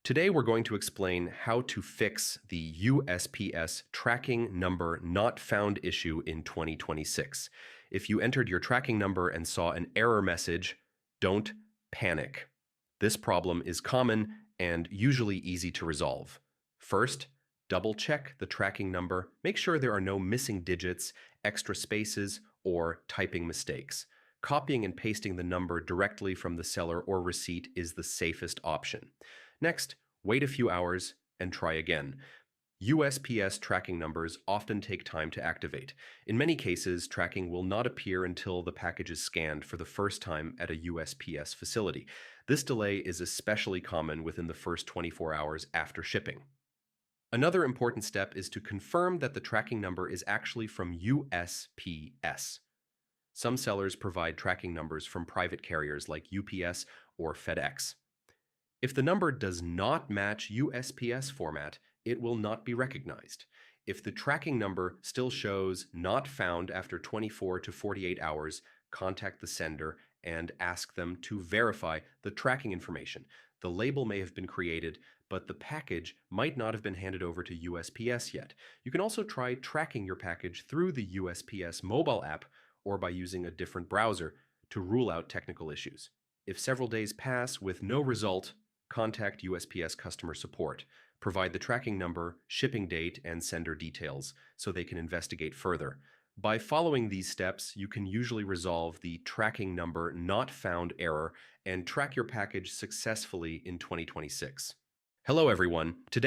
Today, we're going to explain how to fix the USPS tracking number not found issue in 2026. If you entered your tracking number and saw an error message, don't panic. This problem is common and usually easy to resolve. First, double check the tracking number. Make sure there are no missing digits, extra spaces, or typing mistakes. Copying and pasting the number directly from the seller or receipt is the safest option. Next, wait a few hours and try again. USPS tracking numbers often take time to activate. In many cases, tracking will not appear until the package is scanned for the first time at a USPS facility. This delay is especially common within the first 24 hours after shipping. Another important step is to confirm that the tracking number is actually from USPS. Some sellers provide tracking numbers from private carriers like UPS or FedEx. If the number does not match USPS format, it will not be recognized. If the tracking number still shows not found after 24 to 48 hours, contact the sender and ask them to verify the tracking information. The label may have been created, but the package might not have been handed over to USPS yet. You can also try tracking your package through the USPS mobile app or by using a different browser to rule out technical issues. If several days pass with no result, contact USPS customer support. Provide the tracking number, shipping date, and sender details so they can investigate further. By following these steps, you can usually resolve the tracking number not found error and track your package successfully in 2026. Hello everyone. Today